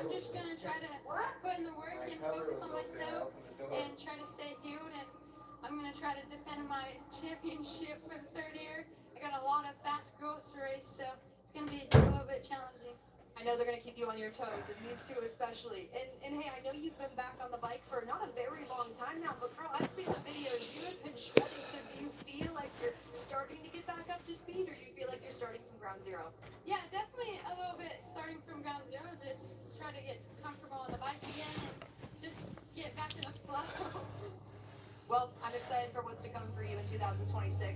I'm just gonna try to put in the work and focus on myself and try to stay healed. And I'm gonna try to defend my championship for the third year. I got a lot of fast girls to race, so it's gonna be a little bit challenging. I know they're going to keep you on your toes, and these two especially. And hey, I know you've been back on the bike for not a very long time now, but girl, I've seen the videos. You have been shredding, so do you feel like you're starting to get back up to speed, or you feel like you're starting from ground zero? Yeah, definitely a little bit starting from ground zero, just try to get comfortable on the bike again and just get back to the flow. Well, I'm excited for what's to come for you in 2026.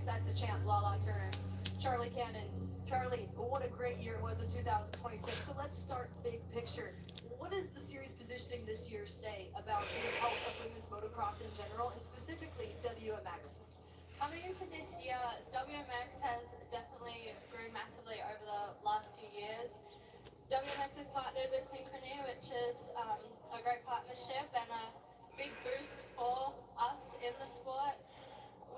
That's the champ, Lala Turner, Charlie Cannon. Charlie, what a great year it was in 2026. So let's start big picture. What does the series positioning this year say about the health of women's motocross in general, and specifically WMX? Coming into this year, WMX has definitely grown massively over the last few years. WMX is partnered with Synchrony, which is a great partnership and a big boost for us in the sport.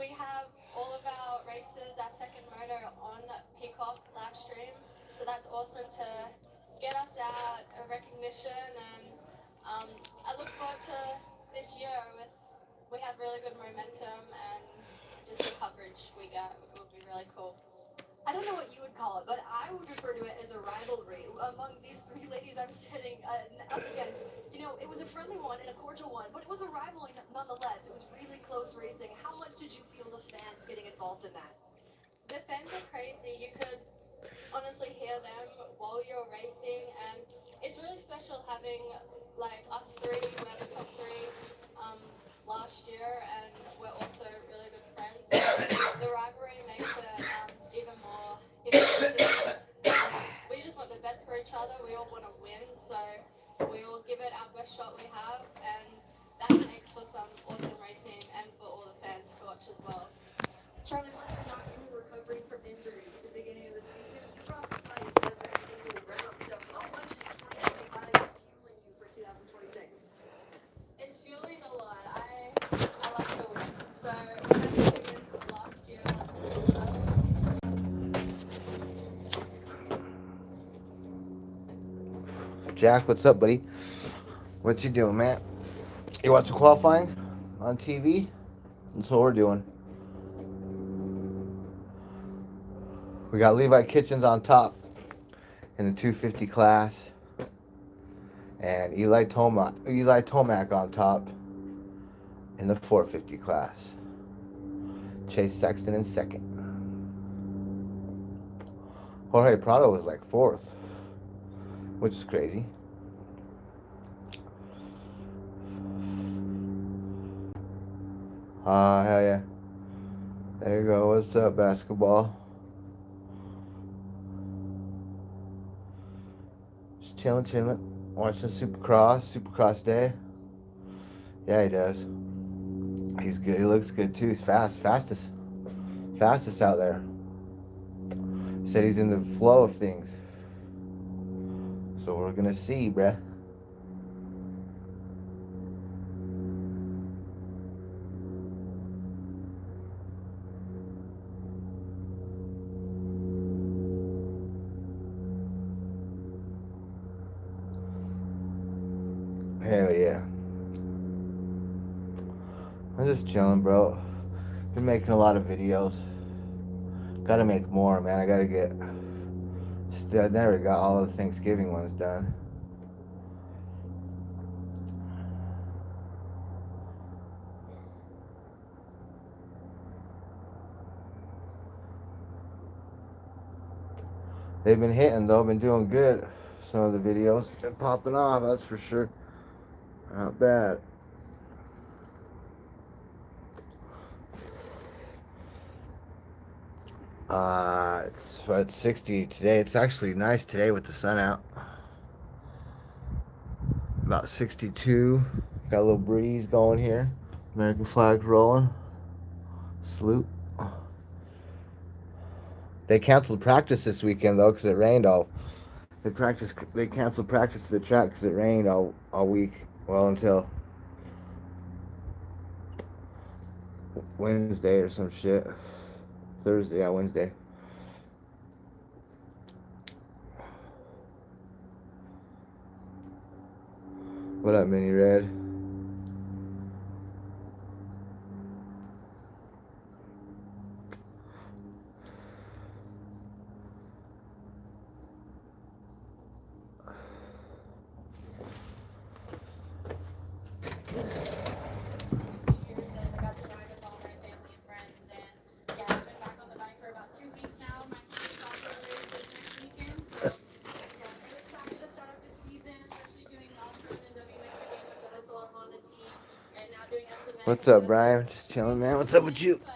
We have all of our races, our second moto on Peacock live stream, so that's awesome to get us out a recognition. And I look forward to this year. We have really good momentum, and just the coverage we get will be really cool. I don't know what you would call it, but I would refer to it as a rivalry among these three ladies I'm sitting up against. You know, it was a friendly one and a cordial one, but it was a rivalry nonetheless. It was really close racing. How much did you feel the fans getting involved in that? The fans are crazy. You could honestly hear them while you're racing, and it's really special having like us three. We're the top three last year, and we're also really good friends. The rivalry makes it even more interesting. We just want the best for each other. We all want to win, so we all give it our best shot we have, and that makes for some awesome racing and for all the fans to watch as well. Charlie, whether or not you were recovering from injury at the beginning of the season, you brought the fight every single round. So how much is 2025 fueling you for 2026? It's fueling a lot. I like to win. So especially with last year, Jack, what's up, buddy? What you doing, man? You watching qualifying on TV? That's what we're doing. We got Levi Kitchens on top in the 250 class, and Eli Tomac on top in the 450 class. Chase Sexton in second. Jorge Prado was like fourth, which is crazy. Hell yeah. There you go. What's up, basketball? Just chilling. Watching Supercross day. Yeah, he does. He's good. He looks good too. He's fastest out there. Said he's in the flow of things. So we're gonna see, bruh. Hell yeah. I'm just chilling, bro. Been making a lot of videos. Gotta make more, man. I gotta get. I never got all the Thanksgiving ones done. They've been hitting though. Been doing good. Some of the videos been popping off. That's for sure. Not bad. It's 60 today. It's actually nice today with the sun out. About 62. Got a little breeze going here. American flag rolling. Salute. They canceled practice this weekend though because it rained all. They canceled practice to the track because it rained all week. Well, until Wednesday or some shit. Thursday, yeah, Wednesday. What up, Mini Red? Years and I got to ride with all my family and friends. And yeah, I've been back on the bike for about 2 weeks now. My first off-road race is next weekend. So yeah, I'm really excited to start off this season, especially doing off-road and WMX again with the SLR on the team, and now doing SMX. What's So up, that's a Brian? Just chilling, man. big What's up with you? experience,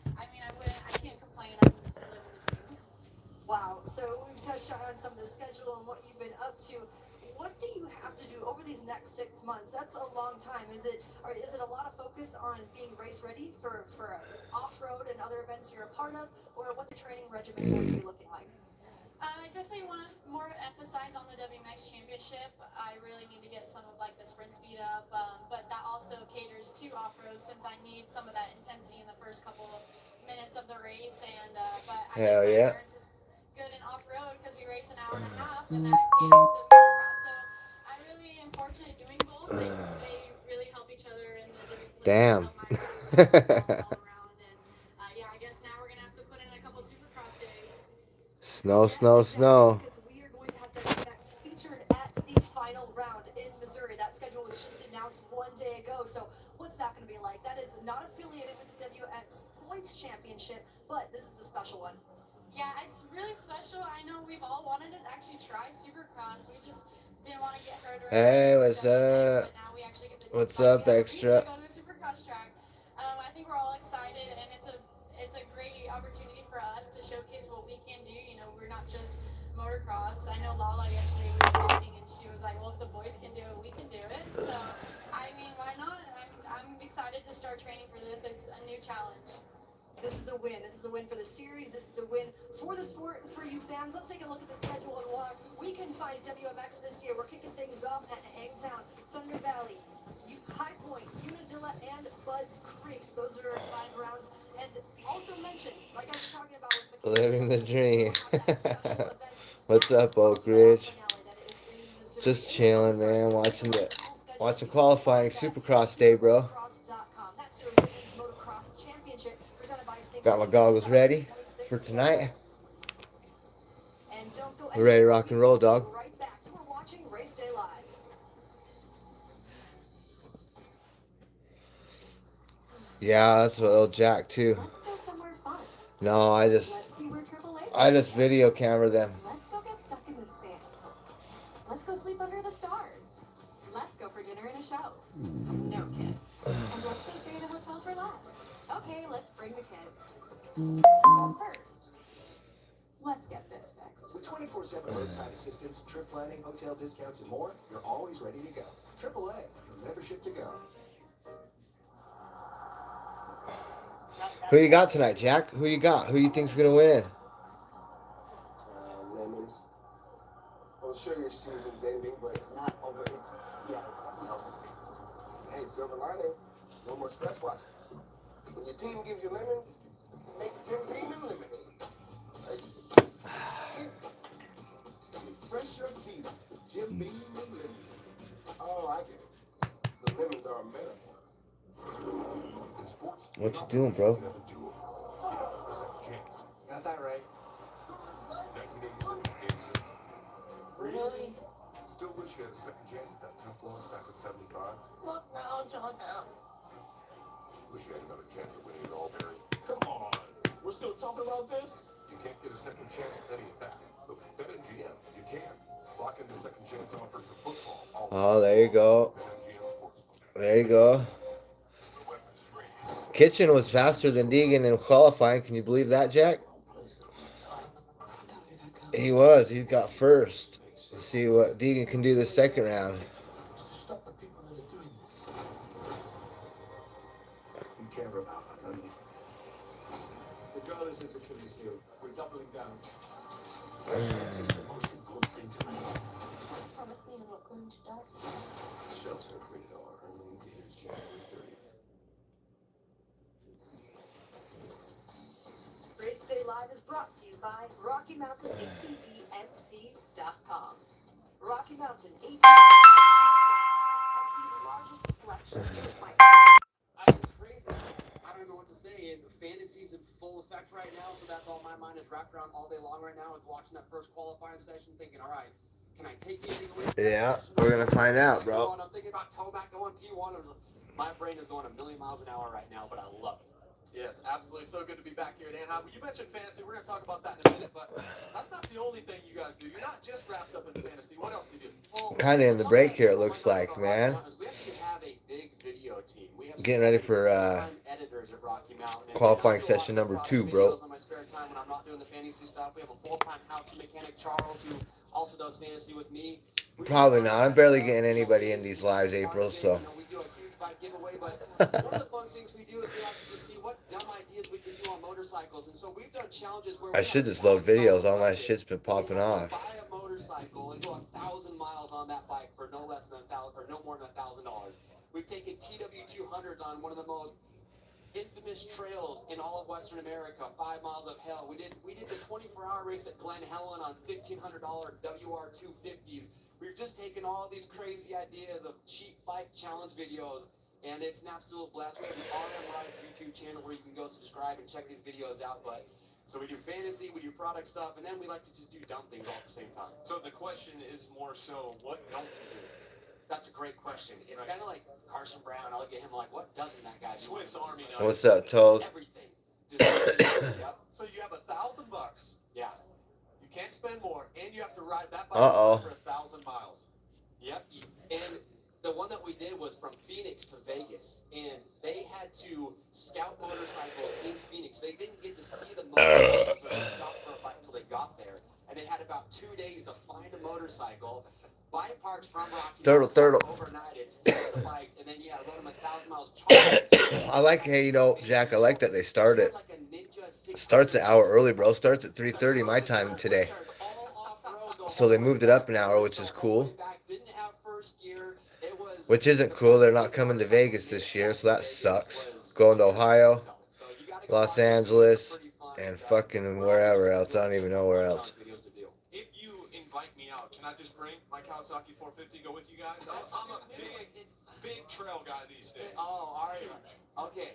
but I mean, I can't complain. I'm living the dream. Wow. So we've touched on some of the schedule and what you've been up to. What do you have to do over these next 6 months? That's a long time. Is it a lot of focus on being race ready for off-road and other events you're a part of, or what's the training regimen going to be looking like? I definitely want to more emphasize on the WMX championship. I really need to get some of like the sprint speed up, but that also caters to off-road since I need some of that intensity in the first couple of minutes of the race. And but I guess Hell my yeah. endurance is good in off-road because we race an hour and a half, and that caters to motocross. So I really am fortunate doing both. They really help each other in the discipline. Damn. Help my race all around. And yeah, I guess now we're gonna have to put in a couple supercross days. Snow, Yes, snow, exactly, snow. because we are going to have WMX featured at the final round in Missouri. That schedule was just announced 1 day ago. So what's that going to be like? That is not affiliated with the WX Points Championship, but this is a special one. Yeah, it's really special. I know we've all wanted to actually try Supercross. We just didn't want to get hurt or Hey, anything with what's WMX, up? but now we actually get the What's like, up, we have a reason extra? to go to a Supercross track. I think we're all excited, and it's a great opportunity for us to showcase what we can do. You know, we're not just motocross. I know Lala yesterday we were talking, and she was like, "Well, if the boys can do it, we can do it." So, I mean, why not? I'm excited to start training for this. It's a new challenge. This is a win. This is a win for the series. This is a win for the sport and for you fans. Let's take a look at the schedule and why we can find WMX this year. We're kicking things off at Hangtown, Thunder Valley, High Point, Unadilla, and Budds Creeks. Those are our 5 rounds. And also mention, like I was talking about with McKinney, Living the dream. we'll have that special event What's at up, Oak the Ridge? finale that is in Missouri. Just In chilling, Missouri. man. So Watching take a look at all watching schedule. qualifying Supercross day, bro. SuperCross.com. That's your women's motocross championship presented by Got my goggles ready for tonight. And don't go We're ready to anywhere. rock and We roll, will be dog. right back. You are watching Race Day Live. Yeah, that's what old Jack too. Let's go somewhere fun. No, Let's see where AAA I just takes us. video camera them. Let's go get stuck in the sand. Let's go sleep under the stars. Let's go for dinner and a show. No kids. And let's go stay in a hotel for less. Okay, let's bring the kids. But first, let's get this fixed. With 24/7 roadside assistance, trip planning, hotel discounts, and more, you're always ready to go. AAA, your membership to go. Who you got tonight, Jack? Who you got? Who you think's gonna win? Lemons. Well, sure, your season's ending, but it's not over. It's definitely over. Hey, silver lining. No more stress watching. When your team gives you lemons, make Jim Beam and lemonade. Refresh your season. Jim Beam and lemonade. Oh, I get it. The lemons are a metaphor. In sports, What you doing, bro? a second chance. Got that right. 1986, Game 6. Really? Still wish you had a second chance at that tough loss back in 75. Look now, John. Wish you had another chance at winning it all, Barry. Come on. We're still talking about this? You can't get a second chance with any of that. But with BetMGM, you can. Lock in the second chance offer for football. Oh, there you go. BetMGM Sportsbook. There you go. Kitchen was faster than Deegan in qualifying. Can you believe that, Jack? He was. He got first. Let's see what Deegan can do the second round. Stop the people that are doing this. You care about it, don't you? Regardless as Achilles heel, we're doubling down. It's the most important thing to me. Promise me you're not going to die. Shelter rated R. Only in theaters January 30th. Race Day Live is brought to you by RockyMountainATVMC.com. RockyMountainATVMC.com. that's all my mind is wrapped around all day long right now is watching that first qualifying session, thinking, all right, can I take anything away from that Yeah, session? we're gonna find out, Second bro. one, I'm thinking about Tomac going P1. My brain is going a million miles an hour right now, but I love it. Yes, absolutely. So good to be back here at Anaheim. You mentioned fantasy. We're going to talk about that in a minute, but that's not the only thing you guys do. You're not just wrapped up in fantasy. What else do you do? Well, Kind of in the break here, it something looks I like, like man. about Rocky Mountain is we actually have a big video team. We have Getting ready 7 for full-time editors at Rocky Mountain. And qualifying I do a lot session of number product 2, bro. videos on my spare time when I'm not doing the fantasy stuff. We have a full-time how-to mechanic, Charles, who also does fantasy with me. We do Probably a lot not. of I'm that barely stuff. getting You know, anybody in fantasy these lives, started April, it. so. You know, we do a huge bike giveaway, but one of the fun things we do is we actually see what dumb ideas we can do on motorcycles. And so we've done challenges where I should just load videos. All my shit's been popping off. buy a motorcycle and go 1,000 miles on that bike for no less than no more than $1,000. We've taken TW200s on one of the most infamous trails in all of Western America, 5 miles of hell. We did the 24-hour race at Glen Helen on $1,500 WR250s. We've just taken all these crazy ideas of cheap bike challenge videos, and it's an absolute blast. We have the RM Rides YouTube channel where you can go subscribe and check these videos out. But so we do fantasy, we do product stuff, and then we like to just do dumb things all at the same time. So the question is more so, what don't you do? That's a great question. It's kind of like Carson Brown. I'll get him like, what doesn't that guy do? Swiss Army knife. What's up, Toes? Everything. Yep. So you have $1,000. Yeah. You can't spend more, and you have to ride that bike Uh-oh. for 1,000 miles. Yep. And the one that we did was from Phoenix to Vegas, and they had to scout motorcycles in Phoenix. They didn't get to see the motorcycles or stop for a bike until they got there, and they had about 2 days to find a motorcycle, buy parts from Rocky Mountain, overnight it, fix the bikes, and then load them 1,000 miles. I like, hey, you know, Jack, I like that they started. Starts an hour early, bro. Starts at 3:30 my time today. So they moved it up an hour, which is cool. Which isn't cool. They're not coming to Vegas this year, so that sucks. Going to Ohio, Los Angeles, and fucking wherever else. I don't even know where else. If you invite me out, can I just bring my Kawasaki 450 go with you guys? I'm a big trail guy these days. Oh, all right. Okay.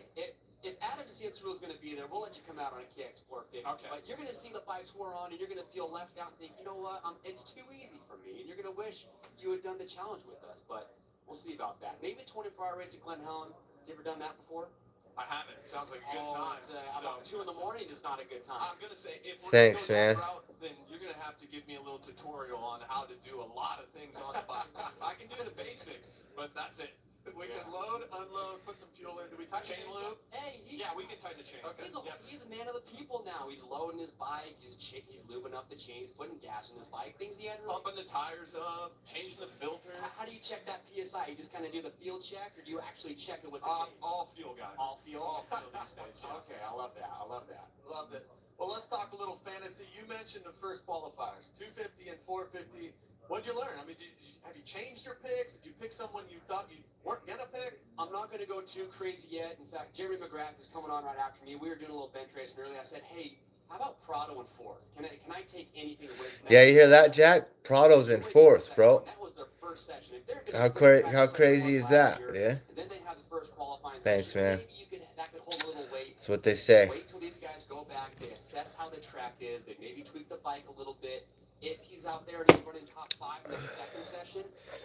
If Adam Siensrud is going to be there, we'll let you come out on a KX 450. Okay. But you're going to see the bikes we're on, and you're going to feel left out and think, you know what, it's too easy for me. And you're going to wish you had done the challenge with us. But we'll see about that. Maybe a 24-hour race at Glen Helen. You ever done that before? I haven't. Sounds like a good time. It's, about 2 in the morning is not a good time. I'm gonna say if we're Thanks, gonna go that man. route, then you're gonna have to give me a little tutorial on how to do a lot of things on the bike. I can do the basics, but that's it. We can load, unload, put some fuel in. Do we tighten chain loop? Hey, Yeah, we can tighten the chain. Okay. He's a man of the people now. He's loading his bike. He's lubing up the chains, putting gas in his bike. Things he had to Pumping the tires up, changing the filter. How do you check that PSI? You just kind of do the field check, or do you actually check it with the All fuel, guy. all field? All fuel these days. Yeah. Okay, I love that. I love that. Love it. Well, let's talk a little fantasy. You mentioned the first qualifiers, 250 and 450. What'd you learn? I mean, have you changed your picks? Did you pick someone you thought you weren't going to pick? I'm not going to go too crazy yet. In fact, Jeremy McGrath is coming on right after me. We were doing a little bench racing earlier. I said, hey, how about Prado in 4th? Can I take anything away from that? Yeah, you hear that, Jack? Prado's in 4th, bro. That was their first session. If they're How crazy is that, yeah? And then they have the first qualifying Thanks, session. man. Maybe that could hold a little weight. That's what they say. Wait till these guys go back. They assess how the track is. They maybe tweak the bike a little bit. If he's out there and he's running top 5 in the second session,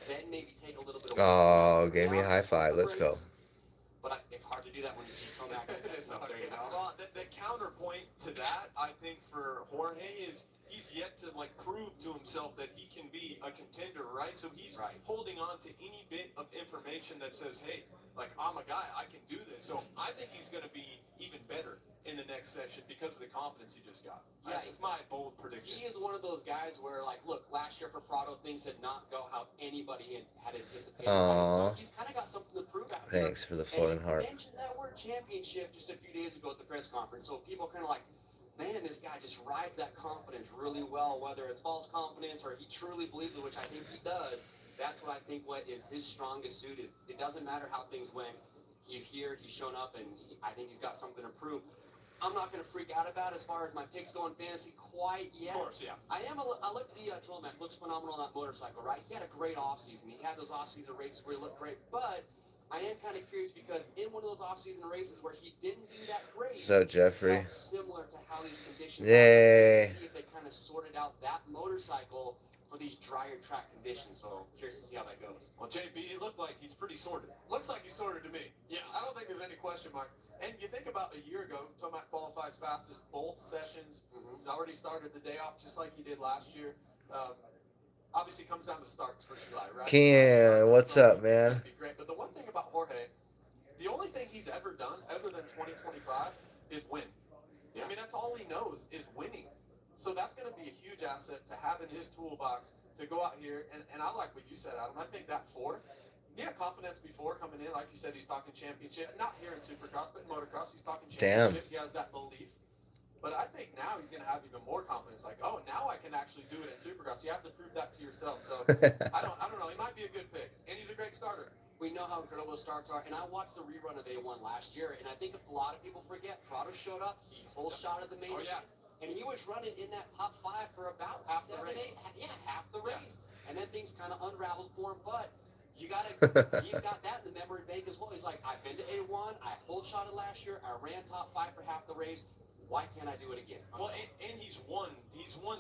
then maybe take a little bit of. Oh, gave me a high five. Let's go. But it's hard to do that when you see Tomac up there, you know. Well, the counterpoint to that, I think, for Jorge is he's yet to prove to himself that he can be a contender, right? So he's holding on to any bit of information that says, hey, I'm a guy, I can do this. So I think he's going to be even better in the next session because of the confidence he just got. Yeah, it's my bold prediction. He is one of those guys where, look, last year for Prado, things did not go how anybody had anticipated. So he's kind of got something to prove out there. Thanks for the floating heart. He mentioned that word championship just a few days ago at the press conference. So people are kind of man, this guy just rides that confidence really well, whether it's false confidence or he truly believes it, which I think he does. That's what I think what is his strongest suit is. It doesn't matter how things went. He's here, he's shown up, and I think he's got something to prove. I'm not going to freak out about as far as my picks go in fantasy quite yet. Of course, yeah. I looked at the Tomac. Looks phenomenal on that motorcycle, right? He had a great offseason. He had those offseason races where he looked great, but I am kind of curious because in one of those off-season races where he didn't do that great, So Jeffrey. felt similar to how these conditions Yay. are. To see if they kind of sorted out that motorcycle for these drier track conditions. So curious to see how that goes. Well, JB, it looked like he's pretty sorted. Looks like he's sorted to me. Yeah, I don't think there's any question mark. And you think about a year ago, Tomac qualifies fastest both sessions. He's already started the day off just like he did last year. Obviously comes down to starts for Eli, right? Ken, what's up, It's man? gonna be great. But the one thing about Jorge, the only thing he's ever done other than 2025 is win. I mean, that's all he knows is winning. So that's going to be a huge asset to have in his toolbox to go out here. And I like what you said, Adam. I think that fourth, he had confidence before coming in. Like you said, he's talking championship. Not here in Supercross, but in motocross, he's talking championship. He has that belief. But I think now he's going to have even more confidence. Like, oh, now I can actually do it in Supercross. You have to prove that to yourself. So I don't know. He might be a good pick. And he's a great starter. We know how incredible his starts are, and I watched the rerun of A1 last year, and I think a lot of people forget Prado showed up, he whole shot of the main event, and he was running in that top 5 for about half 7, the race. 8, half the race, and then things kind of unraveled for him, but you gotta, he's got that in the memory bank as well. He's like, I've been to A1, I whole shot it last year, I ran top 5 for half the race, why can't I do it again? Well, and he's won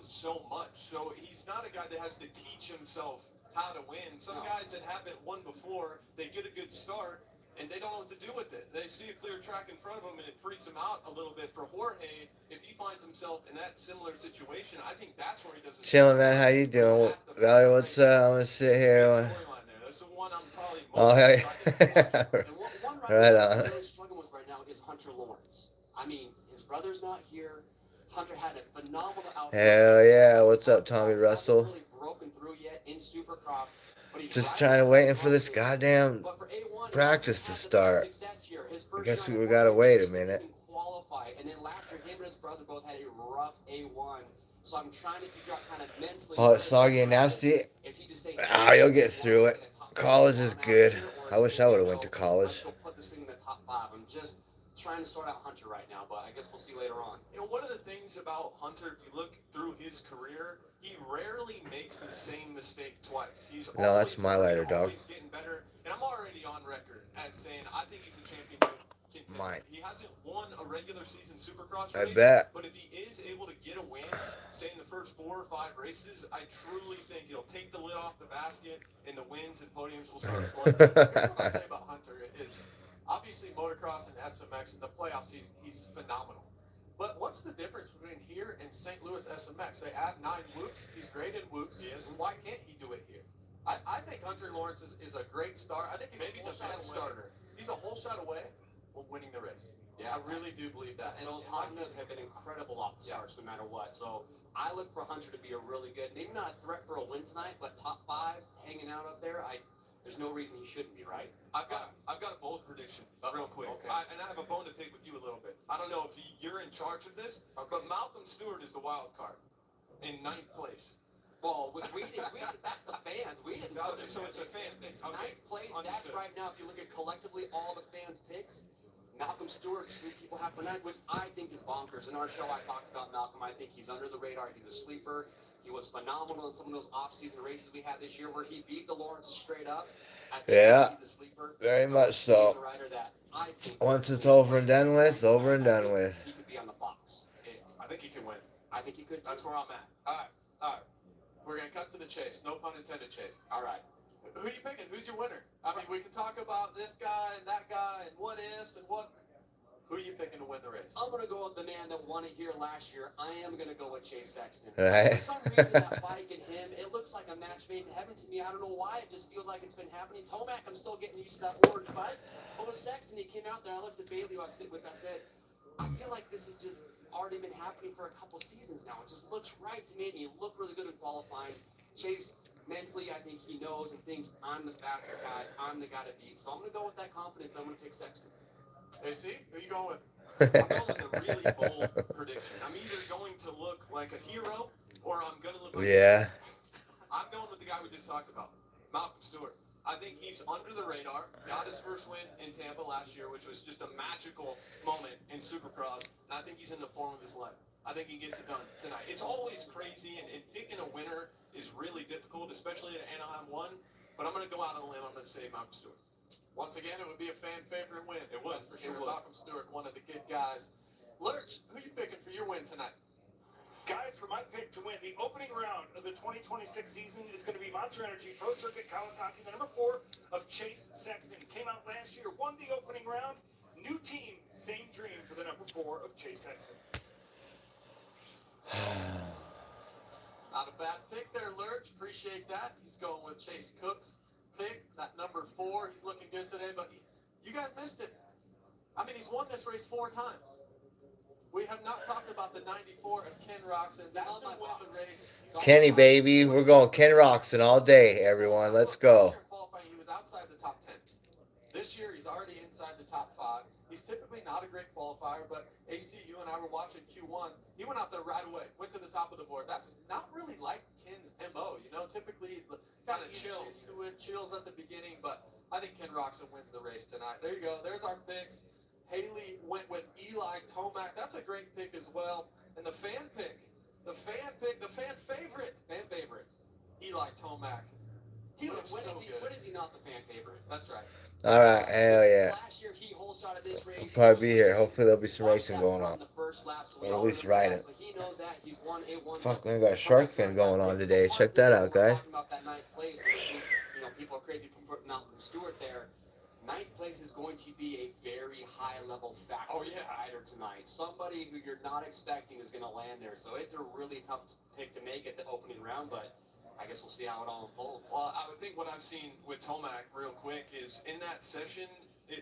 so much, so he's not a guy that has to teach himself how to win. Some guys that haven't won before, they get a good start and they don't know what to do with it. They see a clear track in front of them and it freaks them out a little bit. For Jorge, if he finds himself in that similar situation, I think that's where he doesn't. Chilling, man. How you doing? Valerie, what's up? I'm gonna sit here. That's the one I'm probably most Oh, hey. And one Right rider I'm on. really struggling with right now is Hunter Lawrence. I mean, his brother's not here. Hunter had a phenomenal outfit. Hell yeah. What's up, Tommy Russell? Hasn't really broken through yet in Supercross, but he's Just riding trying to that waiting for run this here. goddamn But for A1, he practice to hasn't had the best start. success here. His I first guess year we on gotta A1, wait a he didn't minute. even qualify. And then last year, him and his brother both had a rough A1. So I'm trying to figure out kind of mentally. Oh, it's soggy and nasty. Is he just saying, Ah, you'll get through it. College is good. I wish I would have went to let's college. go put this thing in the top 5. I'm just trying to sort out Hunter right now, but I guess we'll see later on. You know, one of the things about Hunter, if you look through his career, he rarely makes the same mistake twice. He's No, that's my lighter, dog. always getting better. And I'm already on record as saying I think he's a championship contender. Mine. He hasn't won a regular season Supercross I race. bet. But if he is able to get a win, say in the first 4 or 5 races, I truly think it'll take the lid off the basket and the wins and podiums will start flowing. Here's what I say about Hunter is obviously motocross and SMX in the playoffs, he's phenomenal. But what's the difference between here and St. Louis SMX? They add 9 whoops. He's great in whoops. Why can't he do it here? I think Hunter Lawrence is a great start. I think he's maybe the best starter. He's a whole shot away from winning the race. Yeah, I really do believe that. And those Hondas have been incredible off the starts no matter what. So I look for Hunter to be a really good, maybe not a threat for a win tonight, but top 5 hanging out up there. There's no reason he shouldn't be, right? I've got a bold prediction, real quick. Okay. And I have a bone to pick with you a little bit. I don't know if you're in charge of this, but Malcolm Stewart is the wild card in 9th place. Well, that's the fans. We didn't No, put it. so it's a fan thing. It's Okay. 9th place. That's Understood. right now. If you look at collectively all the fans' picks, Malcolm Stewart's who people have for 9th, which I think is bonkers. In our show, I talked about Malcolm. I think he's under the radar. He's a sleeper. He was phenomenal in some of those off-season races we had this year where he beat the Lawrences straight up. I think Yeah, he's a sleeper. very much so. He's a rider that I think Once it's over and done with, over and done with. he could be on the box. I think he can win. I think he could too. That's where I'm at. All right. We're going to cut to the chase. No pun intended, Chase. All right. Who are you picking? Who's your winner? I mean, we can talk about this guy and that guy and what ifs and what. Who are you picking to win the race? I'm going to go with the man that won it here last year. I am going to go with Chase Sexton. Right. For some reason, that bike and him, it looks like a match made in heaven to me. I don't know why. It just feels like it's been happening. Tomac, I'm still getting used to that orange bike. But with Sexton, he came out there. I looked at Bailey, who I sit with. I said, I feel like this has just already been happening for a couple seasons now. It just looks right to me, and he looked really good in qualifying. Chase, mentally, I think he knows and thinks I'm the fastest guy. I'm the guy to beat. So I'm going to go with that confidence. I'm going to pick Sexton. Hey, see? Who are you going with? I'm going with a really bold prediction. I'm either going to look like a hero or I'm going to look like Yeah. I'm going with the guy we just talked about, Malcolm Stewart. I think he's under the radar. Got his first win in Tampa last year, which was just a magical moment in Supercross. And I think he's in the form of his life. I think he gets it done tonight. It's always crazy, and picking a winner is really difficult, especially at Anaheim 1. But I'm going to go out on a limb. I'm going to say Malcolm Stewart. Once again, it would be a fan favorite win. It was, for sure. Malcolm Stewart, one of the good guys. Lurch, who you picking for your win tonight? Guys, for my pick to win the opening round of the 2026 season is going to be Monster Energy Pro Circuit Kawasaki, the number 4 of Chase Sexton. Came out last year, won the opening round. New team, same dream for the number 4 of Chase Sexton. Not a bad pick there, Lurch. Appreciate that. He's going with Chase Cook's pick, that number 4. He's looking good today, but you guys missed it. I mean, he's won this race 4 times. We have not talked about the 94 of Ken Roxon. That should win the race. Kenny, baby. We're going Ken Roxon all day, everyone. Let's go. He was outside the top 10. This year, he's already inside the top 5. He's typically not a great qualifier, but AC, you and I were watching Q1. He went out there right away, went to the top of the board. That's not really like Ken's MO. You know, typically kind of chills at the beginning, but I think Ken Roxon wins the race tonight. There you go. There's our picks. Haley went with Eli Tomac. That's a great pick as well. And the fan pick, the fan favorite, Eli Tomac. He looks so good. When is he not the fan favorite? That's right. All right, hell yeah. Last year, he whole shot at this race. I'll probably be here. Hopefully there'll be some Watched racing that going from on. the first lap, so we Or at all least remember ride that. it. So he knows that. He's won a one. Fuck, man, we got a shark fin going on today. Check that out, guys. Talking about that 9th place, and you know, people are crazy for putting Malcolm Stewart there. 9th place is going to be a very high-level factor rider tonight. Somebody who you're not expecting is going to land there. So it's a really tough pick to make at the opening round, but I guess we'll see how it all unfolds. Well, I would think what I've seen with Tomac real quick is in that session,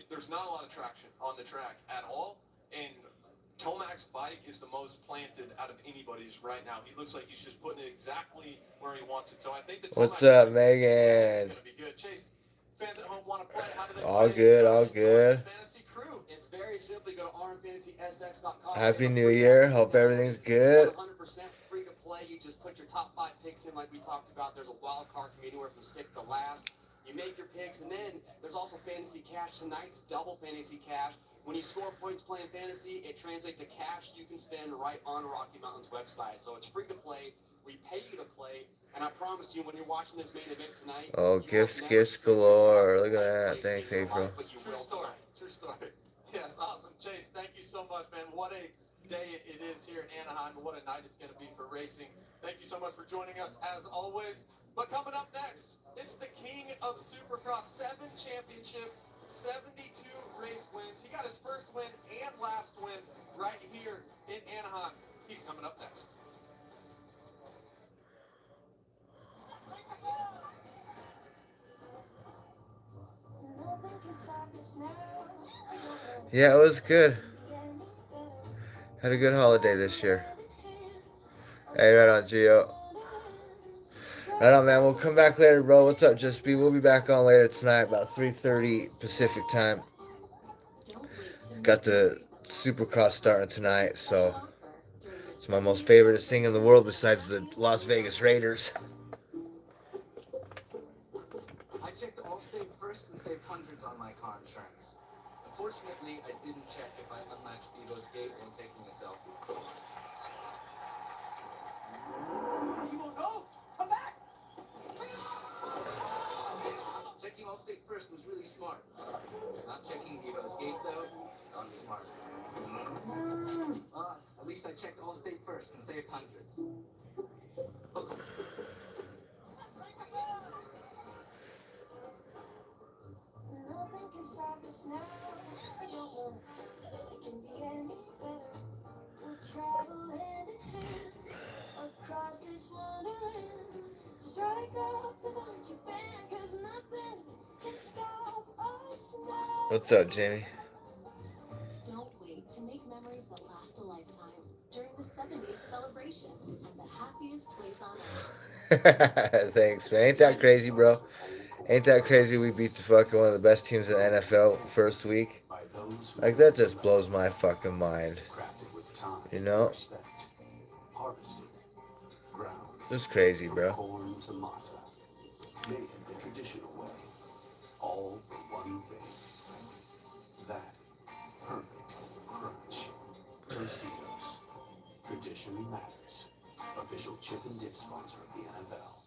there's not a lot of traction on the track at all. And Tomac's bike is the most planted out of anybody's right now. He looks like he's just putting it exactly where he wants it. So I think that What's up, Megan? This is going to be good. Chase, fans at home want to play. How do they All play? good, all good. Fantasy crew. It's very simply go to rmfantasysx.com. Happy New Year. Hope everything's good. 100% free to play. You just put your top 5 picks in like we talked about. There's a wild card from anywhere from 6th to last. You make your picks, and then there's also fantasy cash. Tonight's double fantasy cash. When you score points playing fantasy, it translates to cash you can spend right on Rocky Mountain's website. So it's free to play. We pay you to play. And I promise you, when you're watching this main event tonight, Oh, gifts galore. Look at that. Thanks, April. True story. True story. Yes, awesome. Chase, thank you so much, man. What a day it is here in Anaheim, and what a night it's going to be for racing. Thank you so much for joining us, as always. But coming up next, it's the king of Supercross. 7 championships, 72 race wins. He got his first win and last win right here in Anaheim. He's coming up next. Yeah, it was good. Had a good holiday this year. Hey, right on, Gio. Right on, man. We'll come back later, bro. What's up, Just B? We'll be back on later tonight, about 3:30 Pacific time. Got the Supercross starting tonight, so it's my most favorite thing in the world besides the Las Vegas Raiders. I checked Allstate first and saved hundreds on my car insurance. Unfortunately, I didn't check if I unlatched Evo's gate when taking a selfie. Evo, no! Come back! Checking Allstate first was really smart. Not checking Evo's gate, though, unsmart. At least I checked Allstate first and saved hundreds. Nothing can stop us now. I don't know it can be any better. We'll travel hand in hand across this wonderland. Strike up the marching band, 'cause nothing can stop us now. What's up, Jamie? Don't wait to make memories that last a lifetime during the 78th celebration at the happiest place on earth. Thanks, man. Ain't that crazy, bro? Ain't that crazy we beat the fucking one of the best teams in the NFL first week? Like, that just blows my fucking mind. You know? It's crazy, bro. Corn to masa, made the traditional way, all for one thing. That perfect crunch. Tostitos. Tradition matters. Official chip and dip sponsor of the NFL.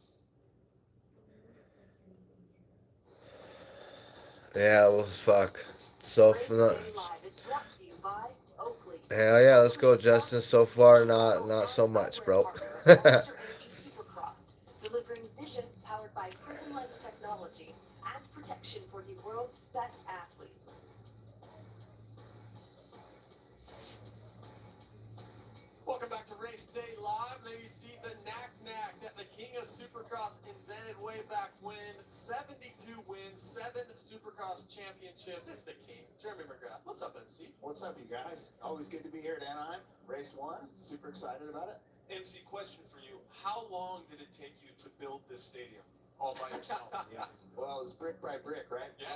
Yeah, well, fuck. So Race for Day the, Live is brought to you by Oakley. hell yeah, let's go, Justin. So far, not so much, bro. Monster Energy Supercross, delivering vision powered by prism lens technology and protection for the world's best athletes. Welcome back to Race Day Live. There you see the knack that the king of Supercross invented way back when. 72 wins, 7 Supercross championships. It's the king, Jeremy McGrath. What's up, MC? What's up, you guys? Always good to be here at Anaheim. Race 1. Super excited about it. MC, question for you. How long did it take you to build this stadium all by yourself? Yeah. Well, it was brick by brick, right? Yeah.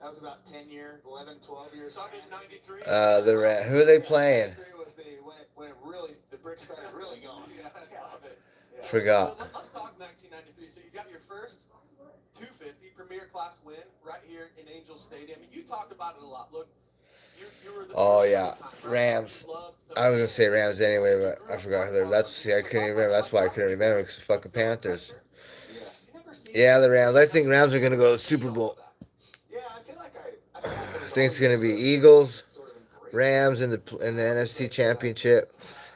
That was about 10 years, 11, 12 years. Started in 93? Who are they playing? 93 was when it really, the bricks started really going. Yeah, I love it. Yeah. Forgot. So let's talk 1993. So you got your first 250 Premier Class win right here in Angel Stadium. You talked about it a lot. Look, you were the Oh first yeah, time, right? Rams. You loved the I was gonna say fans. Rams anyway, but I forgot who they're. I couldn't even remember. That's why I couldn't remember because fucking Panthers. Yeah. You never seen Yeah, the Rams. I think Rams are gonna go to the Super Bowl. Yeah, I feel like I I think it's gonna be Eagles, sort of embraced Rams in the NFC Championship.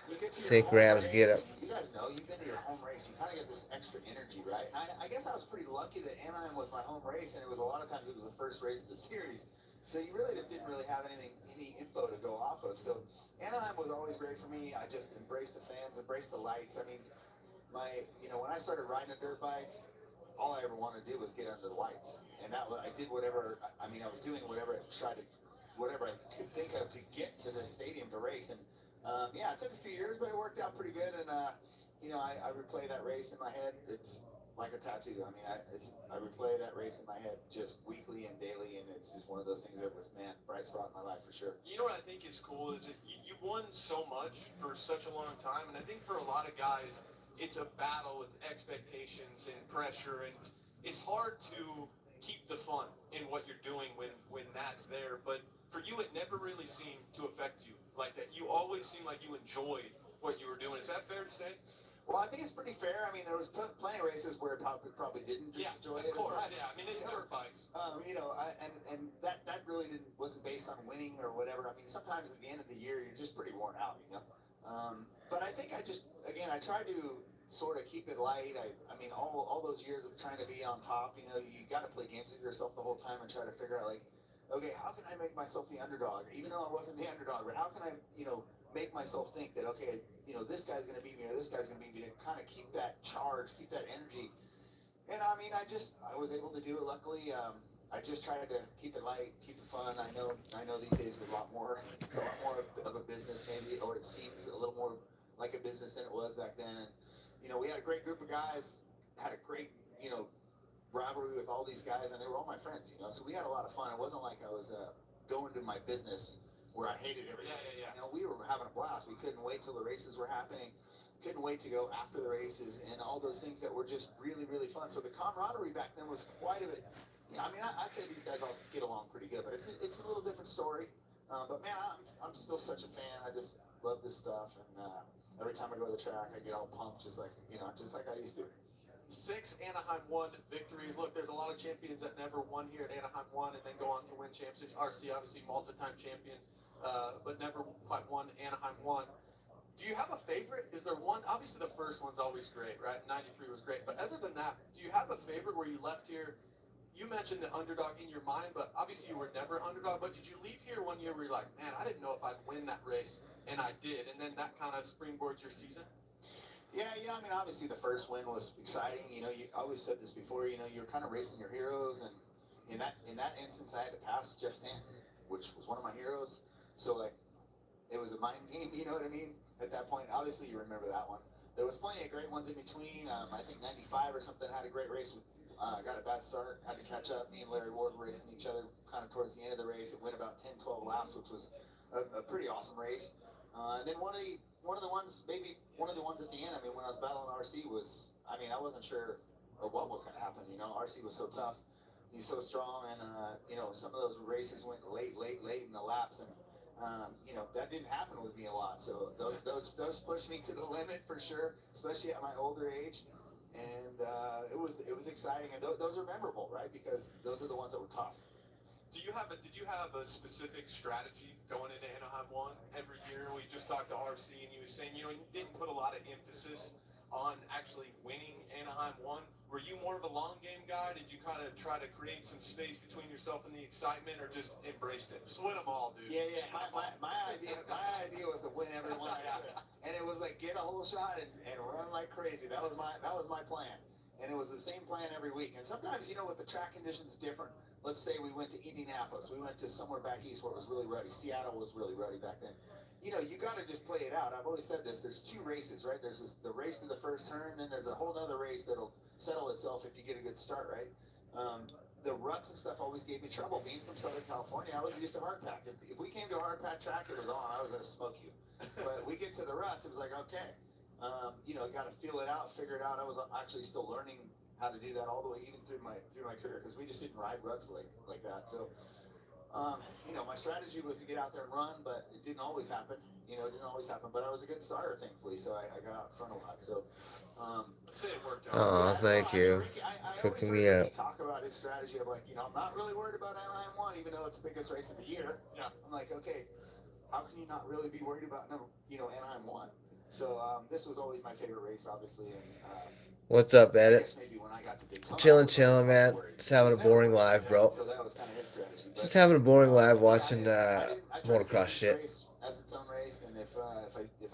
You get to I your think home Rams race, get it. You guys know, you've been to your home race. You kind of get this extra energy, right? And I guess I was pretty lucky that Anaheim was my home race, and it was a lot of times it was the first race of the series. So you really just didn't really have any info to go off of. So Anaheim was always great for me. I just embraced the fans, embraced the lights. I mean, when I started riding a dirt bike, all I ever wanted to do was get under the lights, and I did whatever. I mean, I was doing whatever I could think of to get to this stadium to race. And yeah, it took a few years, but it worked out pretty good. And I replay that race in my head. It's like a tattoo. I mean, I replay that race in my head just weekly and daily, and it's just one of those things that was, man, bright spot in my life for sure. You know what I think is cool is that you won so much for such a long time, and I think for a lot of guys, it's a battle with expectations and pressure, and it's hard to keep the fun in what you're doing when that's there. But for you, it never really seemed to affect you like that. You always seemed like you enjoyed what you were doing. Is that fair to say? Well, I think it's pretty fair. I mean, there was plenty of races where I probably didn't enjoy it of course, as much. yeah. I mean, it's dirt bikes. And that really wasn't based on winning or whatever. I mean, sometimes at the end of the year, you're just pretty worn out, you know. But I think I try to sort of keep it light. I mean, all those years of trying to be on top, you know, you got to play games with yourself the whole time and try to figure out, like, okay, how can I make myself the underdog? Even though I wasn't the underdog, but how can I, make myself think that, okay, this guy's going to beat me or this guy's going to beat me, to kind of keep that charge, keep that energy. And I mean, I was able to do it. Luckily, I just tried to keep it light, keep it fun. I know these days it's a lot more of a business maybe, or it seems a little more like a business than it was back then. And, we had a great group of guys, had a great, rivalry with all these guys, and they were all my friends, so we had a lot of fun. It wasn't like I was going to my business where I hated everything. Yeah. We were having a blast. We couldn't wait till the races were happening. Couldn't wait to go after the races and all those things that were just really, really fun. So the camaraderie back then was quite a bit. I mean, I'd say these guys all get along pretty good, but it's a little different story. But man, I'm still such a fan. I just love this stuff, and every time I go to the track, I get all pumped, just like I used to. 6 Anaheim 1 victories. Look, there's a lot of champions that never won here at Anaheim 1 and then go on to win championships. RC, obviously, multi-time champion, but never quite won Anaheim 1. Do you have a favorite? Is there one? Obviously, the first one's always great, right? 93 was great. But other than that, do you have a favorite where you left here? You mentioned the underdog in your mind, but obviously you were never underdog. But did you leave here one year where you're like, man, I didn't know if I'd win that race, and I did, and then that kind of springboards your season? Yeah, I mean, obviously the first win was exciting. You always said this before. You're kind of racing your heroes, and in that instance, I had to pass Jeff Stanton, which was one of my heroes. So like, it was a mind game. You know what I mean? At that point, obviously you remember that one. There was plenty of great ones in between. I think 95 or something had a great race with. Got a bad start, had to catch up. Me and Larry Ward were racing each other kind of towards the end of the race. It went about 10, 12 laps, which was a pretty awesome race. And then one of the ones at the end, I mean, when I was battling RC was, I mean, I wasn't sure what was going to happen. RC was so tough. He's so strong, and, some of those races went late in the laps, and, that didn't happen with me a lot. So those pushed me to the limit for sure, especially at my older age. And it was exciting, and those are memorable, right? Because those are the ones that were tough. Did you have a specific strategy going into Anaheim 1 every year? We just talked to RC and he was saying, you didn't put a lot of emphasis on actually winning Anaheim 1. Were you more of a long game guy? Did you kind of try to create some space between yourself and the excitement, or just embraced it? Just win them all, dude. Yeah. My idea was to win every one I could. And it was like get a whole shot and run like crazy. That was my plan. And it was the same plan every week. And sometimes, with the track conditions different. Let's say we went to Indianapolis. We went to somewhere back east where it was really ruddy. Seattle was really ruddy back then. You got to just play it out. I've always said this. There's two races, right? There's the race to the first turn, then there's a whole other race that'll settle itself if you get a good start, right? The ruts and stuff always gave me trouble. Being from Southern California, I was used to hard pack. If we came to a hard pack track, it was on. I was going to smoke you. But we get to the ruts, it was like, okay. Got to feel it out, figure it out. I was actually still learning how to do that all the way even through my career, because we just didn't ride ruts like that. So my strategy was to get out there and run, but it didn't always happen. It didn't always happen, but I was a good starter, thankfully, so I got out in front a lot. So Let's say it worked out. Oh, thank you. I Cooking always me heard up. Ricky talk about his strategy of like, I'm not really worried about Anaheim 1, even though it's the biggest race of the year. Yeah. I'm like, okay, how can you not really be worried about Anaheim 1? So this was always my favorite race, obviously, and What's up, I Edit? guess maybe when I got to Daytona, Chilling, man. Just having a boring live, bro. so that was kind of his strategy. But, Just having a boring live watching I tried to motocross keep shit. this race as its own race, and if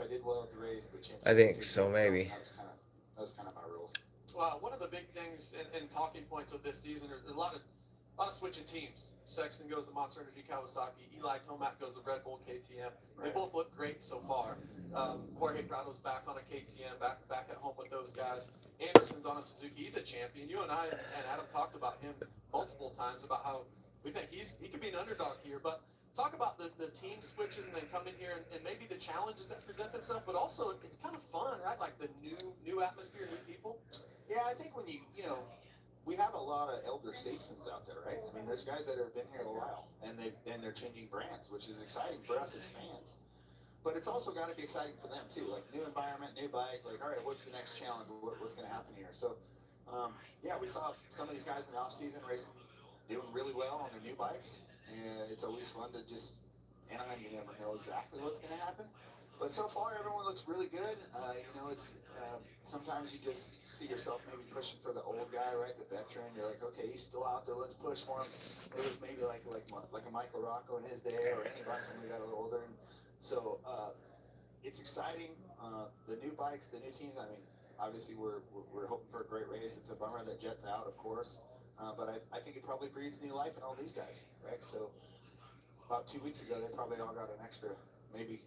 I did well at the race, the championship. I think would take so, care of maybe. itself. That was kind of my rules. One of the big things and talking points of this season are a lot of switching teams. Sexton goes to Monster Energy Kawasaki. Eli Tomac goes to Red Bull KTM. They Right. both look great so far. Jorge Prado's back on a KTM, back at home with those guys. Anderson's on a Suzuki. He's a champion. You and I and Adam talked about him multiple times about how we think he could be an underdog here. But talk about the team switches and then come in here and maybe the challenges that present themselves, but also it's kind of fun, right? Like the new atmosphere, new people. Yeah, I think when we have a lot of elder statesmen out there, right? I mean, there's guys that have been here a while, and they're changing brands, which is exciting for us as fans. But it's also got to be exciting for them too. Like new environment, new bike. Like, all right, what's the next challenge? What's going to happen here? So, yeah, we saw some of these guys in the off season racing, doing really well on their new bikes, and it's always fun to just Anaheim. You never know exactly what's going to happen. But so far, everyone looks really good. It's sometimes you just see yourself maybe pushing for the old guy, right? The veteran. You're like, okay, he's still out there. Let's push for him. It was maybe like a Michael Rocco in his day, or any of us when we got a little older. And so it's exciting. The new bikes, the new teams. I mean, obviously we're hoping for a great race. It's a bummer that Jet's out, of course. But I think it probably breathes new life in all these guys, right? So about 2 weeks ago, they probably all got an extra gear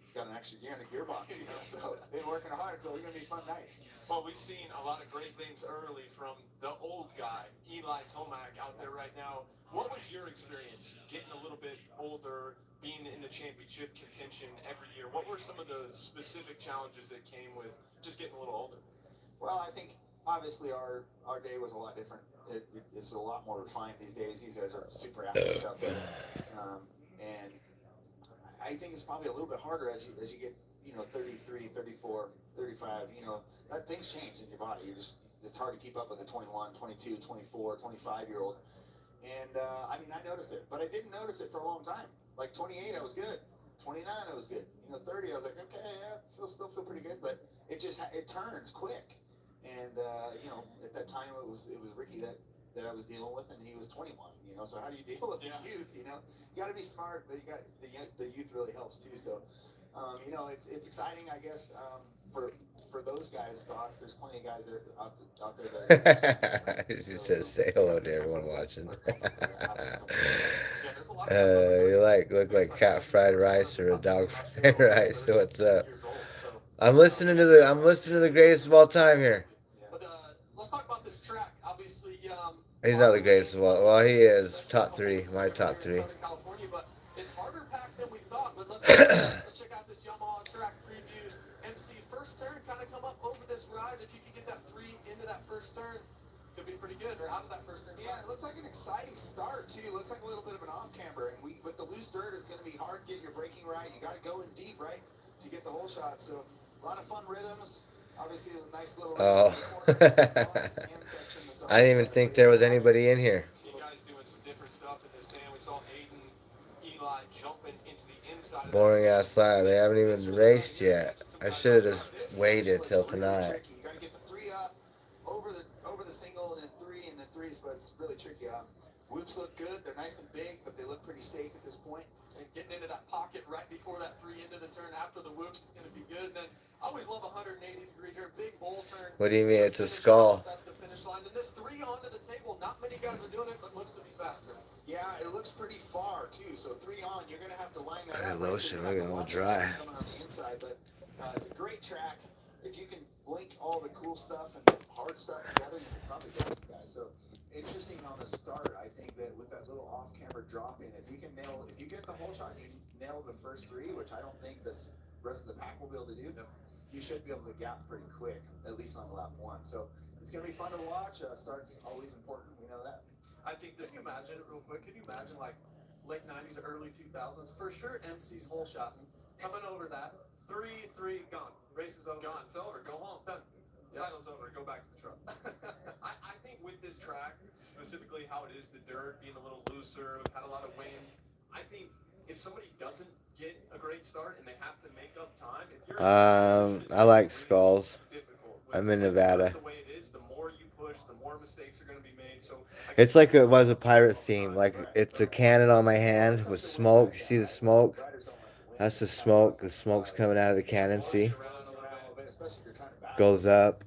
in the gearbox, so they've been working hard, so it's going to be a fun night. Well, we've seen a lot of great things early from the old guy, Eli Tomac, out there right now. What was your experience getting a little bit older, being in the championship contention every year? What were some of the specific challenges that came with just getting a little older? Well, I think obviously our day was a lot different. It's a lot more refined these days. These guys are super athletes out there, and I think it's probably a little bit harder as you get 33, 34, 35. That things change in your body. It's hard to keep up with a 21, 22, 24, 25-year-old. And I noticed it, but I didn't notice it for a long time. Like 28, I was good. 29, I was good. 30, I was like, okay, yeah, still feel pretty good, but it turns quick. And at that time it was Ricky that I was dealing with, and he was 21. So how do you deal with the youth? You got to be smart, but you got the youth really helps too. So it's exciting, I guess, for those guys' thoughts. There's plenty of guys that are out there that He says, say hello to everyone watching. There's a lot of Look like cat fried rice or a dog fried rice. So what's up? I'm listening to the greatest of all time here. But let's talk about this track. Obviously, He's not the greatest of all. Well, he is top three. My top three. Southern California, but it's harder packed than we thought. But let's check out this Yamaha track preview. MC first turn, kind of come up over this rise. If you could get that 3 into that first turn, could be pretty good. Or out of that first turn. Yeah, it looks like an exciting start too. It looks like a little bit of an off-camber, and with the loose dirt, it's going to be hard to get your braking right. You got to go in deep, right, to get the whole shot. So a lot of fun rhythms. Obviously, a nice little. Oh. I didn't even think there was anybody in here. See guys doing some different stuff in the sand. We saw Aiden, Eli jumping into the inside of Boring that ass side. They haven't even raced yet. I should have just waited till tonight. Tricky. You got to get the 3 up over the single and then 3 and then 3s, but it's really tricky. Whoops look good. They're nice and big, but they look pretty safe at this point. And getting into that pocket right before that free into the turn after the whoop is going to be good. Then I always love 180-degree turn, big bowl turn. What do you mean? It's a skull. That's the finish line. And this 3 onto the table, not many guys are doing it, but looks to be faster. Yeah, it looks pretty far too. So 3 on, you're going to have to line that Hey, up. lotion, look at it all dry. Coming on the inside, but it's a great track. If you can blink all the cool stuff and hard stuff together, you can probably get some guys. So interesting on the start, I think that with that little off-camera drop in, if you get the whole shot, and you nail the first 3, which I don't think this rest of the pack will be able to do. You should be able to gap pretty quick, at least on lap 1. So it's going to be fun to watch. Start's always important. We know that. I think, can you imagine it real quick? Could you imagine like late 90s, early 2000s? For sure, MC's hole shotting, coming over that, 3-3, gone. Race is over. Gone. It's over. Go home. Done. Title's over. Go back to the truck. I think with this track, specifically how it is, the dirt being a little looser, had a lot of wind, I think if somebody doesn't get a great start and they have to make up time, if you're I like skulls. I'm in Nevada. the way it is, the more you push, the more mistakes are going to be made. So It's like it was a pirate theme. Like it's a cannon on my hand with smoke. You see the smoke? That's the smoke. The smoke's coming out of the cannon. See? Goes up.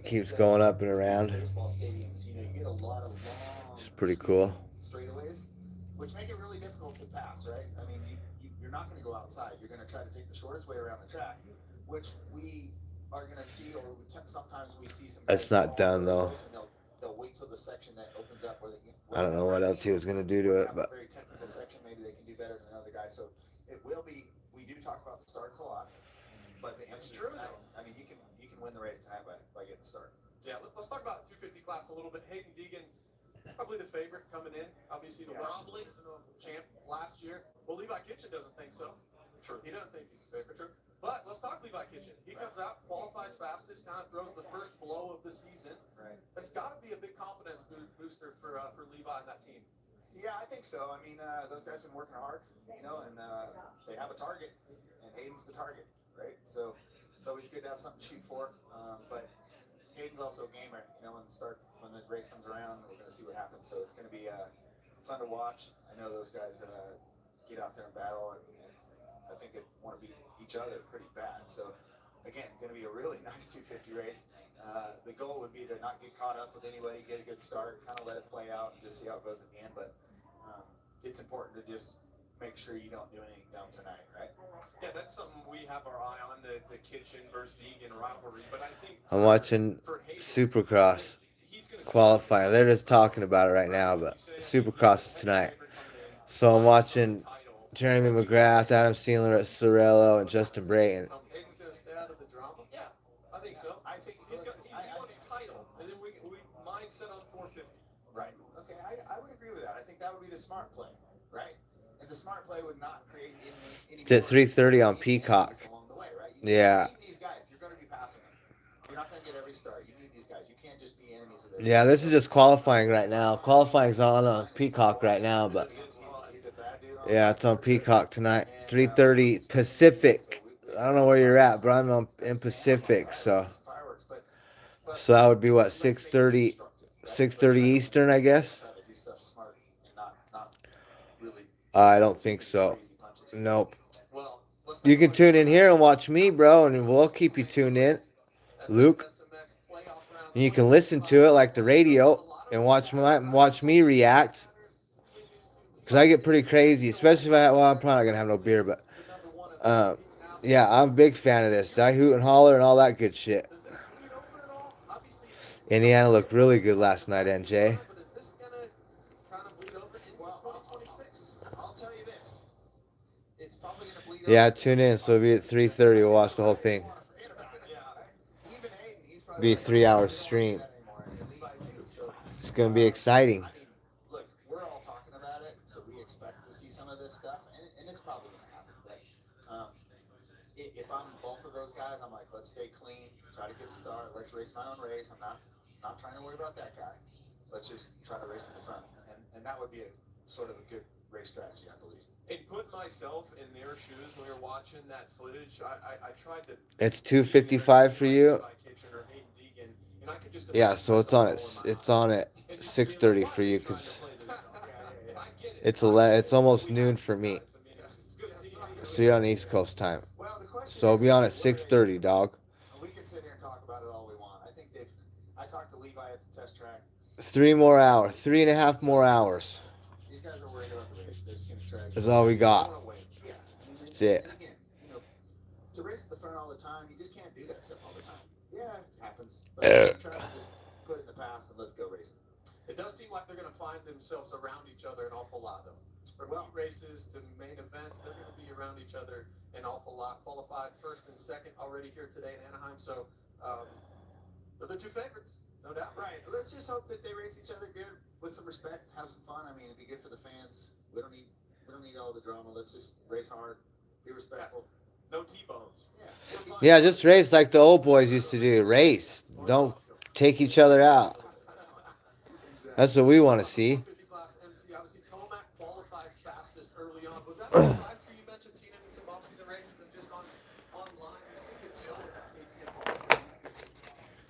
Keeps going up and around. Baseball stadiums, you get a lot of long, It's pretty cool. straightaways, which make it really difficult to pass, right? I mean, you're not going to go outside. You're going to try to take the shortest way around the track, which we are going to see, or sometimes we see some. It's not done though. They'll wait till the section that opens up where they can. I don't know what else he was gonna do to it, but A very technical section, maybe they can do better than another guy. So it will be. We do talk about the starts a lot, but the emphasis. true, though. I mean, you can win the race tonight by getting the start. Yeah, let's talk about the 250 class a little bit. Hayden Deegan, probably the favorite coming in. Obviously, the probably champ last year. Well, Levi Kitchen doesn't think so. True. He doesn't think he's the favorite. True. But let's talk Levi Kitchen. He comes out, qualifies fastest, kind of throws the first blow of the season. Right. It's got to be a big confidence booster for Levi and that team. Yeah, I think so. I mean, those guys have been working hard, and they have a target, and Hayden's the target, right? So it's always good to have something to shoot for. But Hayden's also a gamer, when the race comes around, we're going to see what happens. So it's going to be fun to watch. I know those guys get out there and battle, and I think they want to beat each other pretty bad. So again, going to be a really nice 250 race. The goal would be to not get caught up with anybody, get a good start, kind of let it play out, and just see how it goes at the end. But it's important to just make sure you don't do anything dumb tonight, right? yeah, that's something we have our eye on, the Kitchen versus Deegan rivalry. But I think I'm watching Supercross qualifying. They're just talking about it right now, but Supercross is tonight. So I'm watching Jeremy McGrath, Adam Sealer at Sorello, and Justin Brayton. Hayden's going to stay out of the drama? Yeah, I think so. I think He wants title, and then we mindset on 450. Right. Okay, I would agree with that. I think that would be the smart play, right? And the smart play would not create any It's at 3:30 on Peacock. along the way, right? Yeah. You need these guys. You're going to be passing them. You're not going to get every start. You need these guys. You can't just be enemies of theirs. Yeah, this is just qualifying right now. Qualifying's on Peacock right now, but He's a bad dude on yeah, it's on Peacock tonight. 3:30 Pacific. I don't know where you're at, but I'm in Pacific, so fireworks, but that would be what 6:30 Eastern, I guess. try to do stuff smart and not really I don't think so. crazy punches. Nope. Well, let's You can tune in here and watch me, bro, and we'll keep you tuned in, Luke. And you can listen to it like the radio and watch me react. Cause I get pretty crazy, especially if I'm probably not gonna have no beer, but yeah, I'm a big fan of this. I hoot and holler and all that good shit. Indiana looked really good last night, NJ. But is this going to kind of bleed over into 2026? I'll tell you this. It's probably going to bleed Yeah, over. tune in. So it'll be at 3:30. We'll watch the whole thing. Forget about it. Yeah. Even Hayden, he's probably Be a 3-hour stream. and Levi too. So It's gonna be exciting. I mean, look, we're all talking about it, so we expect to see some of this stuff, and it's probably going to happen. But if I'm both of those guys, I'm like, let's stay clean, try to get a start, let's race my own race. I'm not trying to worry about that guy. Let's just try to race to the front, and and that would be a sort of a good race strategy, I believe. And put myself in their shoes when we were watching that footage. I tried to. It's 2:55 for you. Yeah, so it's on at 6:30 for you because it's almost noon for me. So you're on East Coast time. Well, the question So I'll be on at 6:30, dog. we can sit here and talk about it all we want. I think I talked to Levi at the test track. 3.5 more hours. These guys are worried about the race. They're just going to try. That's all we got. Yeah. That's it. And again, to race at the front all the time, you just can't do that stuff all the time. Yeah, it happens. But I'm trying to just put it in the past and let's go racing. It does seem like they're going to find themselves around each other an awful lot, though. From heat races to main events, they're going to be around each other an awful lot. Qualified first and second already here today in Anaheim, so they're the two favorites, no doubt. Right. Let's just hope that they race each other good with some respect, have some fun. I mean, it'd be good for the fans. We don't need all the drama. Let's just race hard, be respectful. No T-bones. Yeah. Yeah, just race like the old boys used to do. Race. Don't take each other out. That's what we want to see. 50 class MC, obviously Tomac qualified fastest early on. Was that a surprise for you? You mentioned seeing him in some off-season races and just online. You seem to chill with that KTM policy.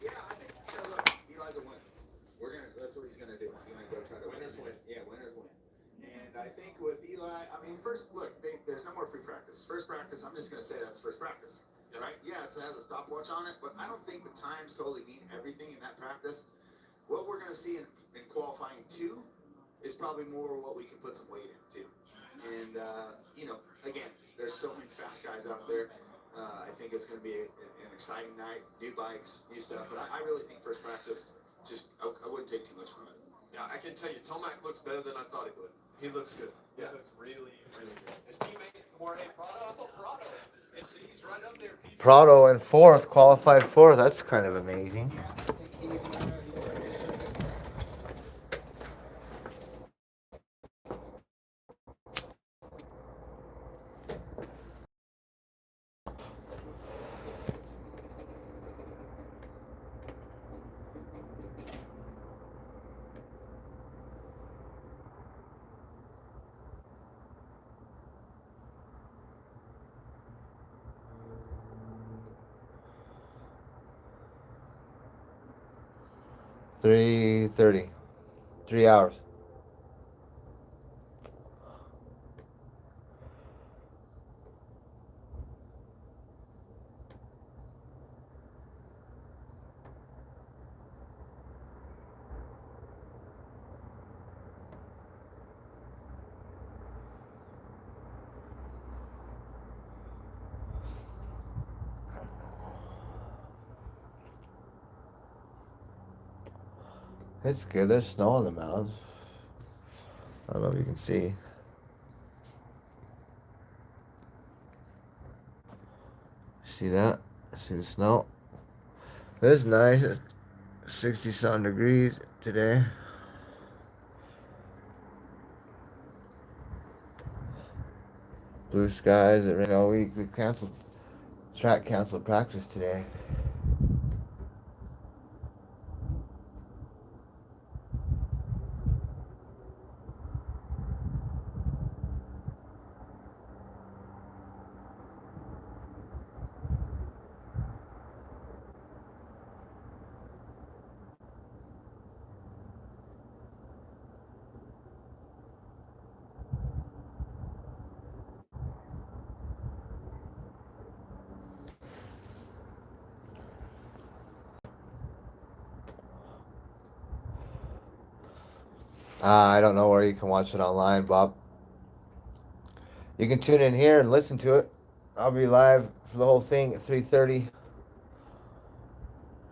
Yeah, I think look, Eli's a winner. That's what he's gonna do. He's gonna go try to Winners win. Yeah, winners win. And I think with Eli, I mean, first look, there's no more free practice. First practice, I'm just gonna say that's first practice, right? Yeah, it has a stopwatch on it, but I don't think the times totally mean everything in that practice. What we're gonna see in qualifying 2 is probably more what we can put some weight into. And again, there's so many fast guys out there. I think it's going to be an exciting night. New bikes, new stuff. But I really think first practice, I wouldn't take too much from it. Yeah, I can tell you, Tomac looks better than I thought he would. He looks good. Yeah, he looks really, really good. His teammate Jorge Prado, he's right up there. Prado in 4th, qualified 4th. That's kind of amazing. Yeah, I think he's $3:30. 3 hours. It's good. There's snow on the mountains. I don't know if you can see. See that? See the snow? It is nice. It's 60-something degrees today. Blue skies. It rained all week. We canceled practice today. I don't know where you can watch it online, Bob. You can tune in here and listen to it. I'll be live for the whole thing at 3:30.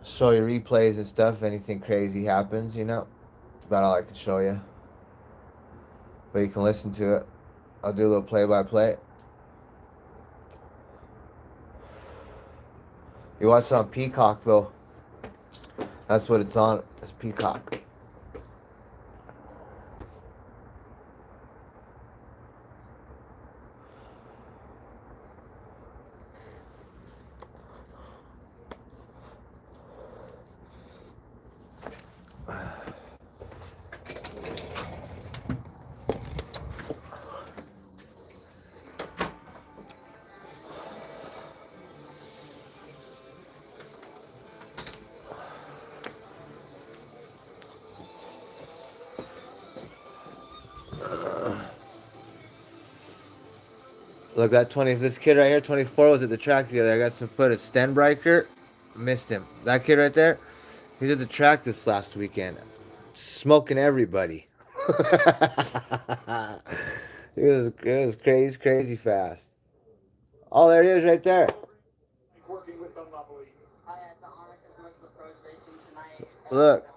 Show you replays and stuff. If anything crazy happens, That's about all I can show you. But you can listen to it. I'll do a little play-by-play. You watch it on Peacock, though. That's what it's on. It's Peacock. Look, that 20. This kid right here, 24, was at the track the other day. I got some footage. Stenbreicher, missed him. That kid right there, he's at the track this last weekend, smoking everybody. It was crazy, crazy fast. Oh, there he is right there. Working with Dunlopoli. It's an honor because most of the pros racing tonight. Look,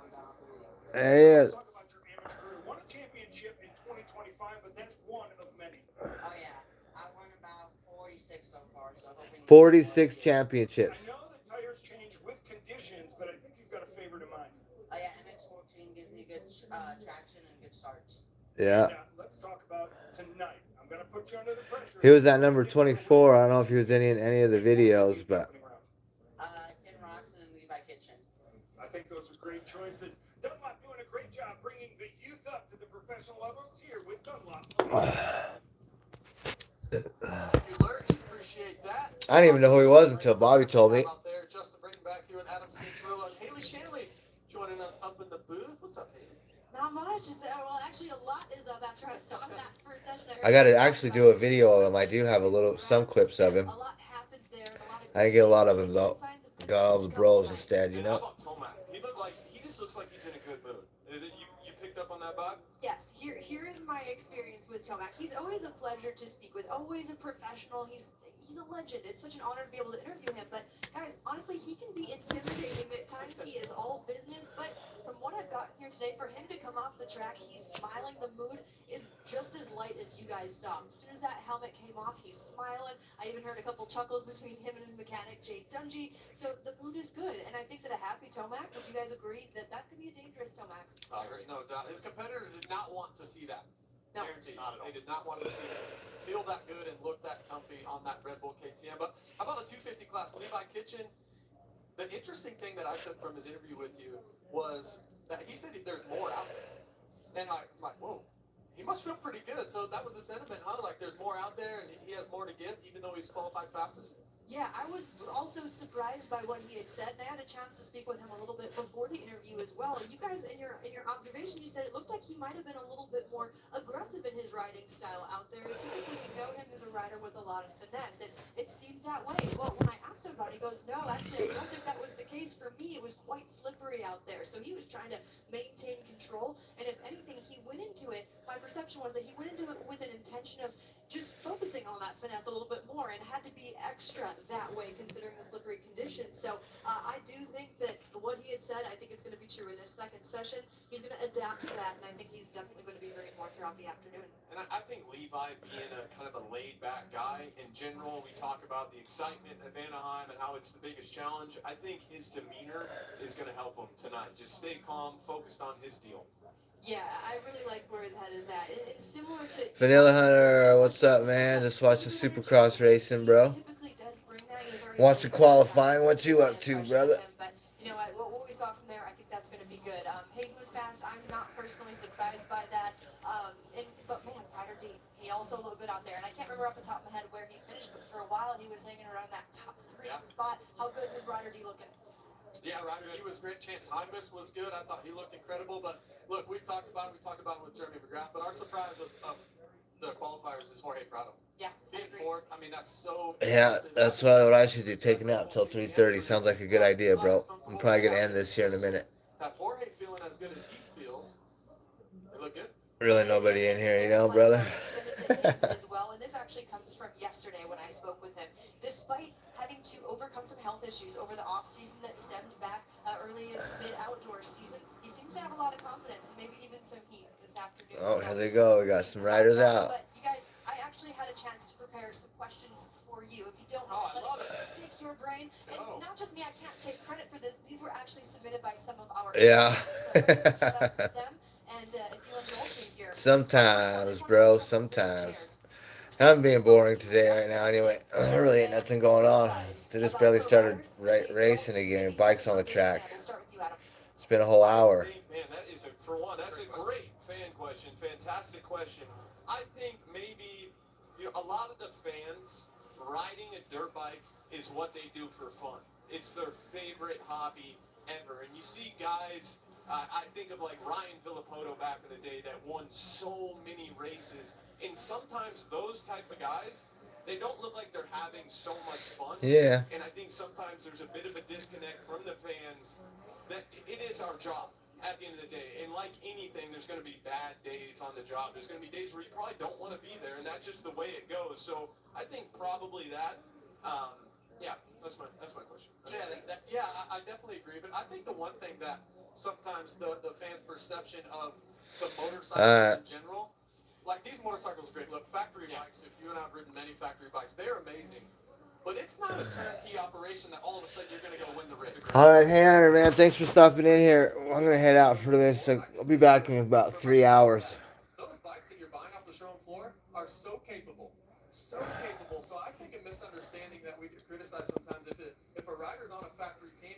there he is. Talk about your amateur career. Won a championship in 2025, but that's one of many. Oh yeah, I won about 46 so far. So hoping 46 championships. I know the tires change with conditions, but I think you've got a favorite in mind. Oh yeah, MX-14 gives me good traction and good starts. Yeah. Now, let's talk about tonight. I'm gonna put you under the pressure. He was at number 24. I don't know if he was in any of the videos, but Ken Roxon and Levi Kitchen. I think those are great choices. Dunlop doing a great job bringing the youth up to the professional levels here with Dunlop. Thank you, Lurch. Appreciate that. I didn't even know who he was until Bobby told me. Out there, Justin Britton back here with Adam Cianciarulo and Haley Shanley joining us up in the booth. What's up, Haley? Not much. Well, actually, a lot is up after I saw that first session. I got to actually do a video of him. I do have some clips of him. A lot happened there. I didn't get a lot of him though. Got all the bros instead, you know. How about Tomac? He just looks like he's in a good mood. Is it you picked up on that vibe? Yes, here is my experience with Tomac. He's always a pleasure to speak with, always a professional. He's a legend. It's such an honor to be able to interview him. But guys, honestly, he can be intimidating at times. He is all business. But from what I've gotten here today, for him to come off the track, he's smiling. The mood is just as light as you guys saw. As soon as that helmet came off, he's smiling. I even heard a couple chuckles between him and his mechanic, Jade Dungy. So the mood is good. And I think that a happy Tomac, would you guys agree that that could be a dangerous Tomac? There's no doubt. His competitors did not want to see that. No. Guaranteed. They did not want to see it. Feel that good and look that comfy on that Red Bull KTM. But how about the 250 class? Levi Kitchen, the interesting thing that I took from his interview with you was that he said there's more out there. And I'm like, whoa, he must feel pretty good. So that was the sentiment, huh? Like there's more out there and he has more to give, even though he's qualified fastest. Yeah, I was also surprised by what he had said, and I had a chance to speak with him a little bit before the interview as well. You guys, in your observation, you said it looked like he might have been a little bit more aggressive in his riding style out there. Typically, we know him as a rider with a lot of finesse. It seemed that way. Well, when I asked him about it, he goes, no, actually, I don't think that was the case. For me, it was quite slippery out there. So he was trying to maintain control, and if anything, he went into it, my perception was that he went into it with an intention of just focusing on that finesse a little bit more and had to be extra that way considering the slippery conditions. So I do think that what he had said, I think it's going to be true in this second session. He's going to adapt to that, and I think he's definitely going to be bringing more throughout the afternoon. And I think Levi being a kind of a laid-back guy, in general, we talk about the excitement of Anaheim and how it's the biggest challenge. I think his demeanor is going to help him tonight. Just stay calm, focused on his deal. Yeah, I really like where his head is at. It's similar to Vanilla Hunter, what's up, man? Just watching Supercross racing, bro. Watching qualifying. What you up to, brother? But you know what we saw from there, I think that's going to be good. Hayden was fast. I'm not personally surprised by that. But man, Ryder D, he also looked good out there. And I can't remember off the top of my head where he finished, but for a while he was hanging around that top 3 spot. How good was Ryder D looking? Yeah, Ryder, he was great. Chance Hymus was good. I thought he looked incredible. But look, we've talked about it with Jeremy McGrath. But our surprise of the qualifiers is Jorge Prado. Yeah, being fourth. I mean, that's so. Yeah, that's what I should do. Take a nap till 3:30. Sounds like a good idea, bro. I'm probably gonna end this here in a minute. That Jorge feeling as good as he feels. They look good. Really nobody in here, you know, brother. As well, and this actually comes from yesterday when I spoke with him. Despite having to overcome some health issues over the off season that stemmed back early as the mid-outdoor season, he seems to have a lot of confidence, and maybe even some heat this afternoon. Oh, here they go. We got some riders out. But you guys, I actually had a chance to prepare some questions for you. If you don't know, let me pick your brain. And not just me, I can't take credit for this. These were actually submitted by some of our so shout out to them. And if you indulge me here. Sometimes, bro. Sometimes. I'm being boring today right now anyway. There really ain't nothing going on. They just barely started racing again. Bikes on the track. It's been a whole hour. Man, that is, for one, that's a great fan question. Fantastic question. I think maybe a lot of the fans riding a dirt bike is what they do for fun. It's their favorite hobby ever. And you see guys I think of like Ryan Filippoto back in the day that won so many races, and sometimes those type of guys, they don't look like they're having so much fun. Yeah. And I think sometimes there's a bit of a disconnect from the fans that it is our job at the end of the day. And like anything, there's going to be bad days on the job. There's going to be days where you probably don't want to be there, and that's just the way it goes. So I think probably that. Yeah, that's my question. Yeah, I definitely agree. But I think the one thing that sometimes the fans' perception of the motorcycles in general, like these motorcycles are great. Look, factory bikes, if you and I have ridden many factory bikes, they're amazing. But it's not a turnkey operation that all of a sudden you're going to go win the race. All right, hey Hunter, man, thanks for stopping in here. I'm gonna head out for this. So I'll be back in about 3 hours. Those bikes that you're buying off the showroom floor are so capable. So capable. So I think a misunderstanding that we criticize sometimes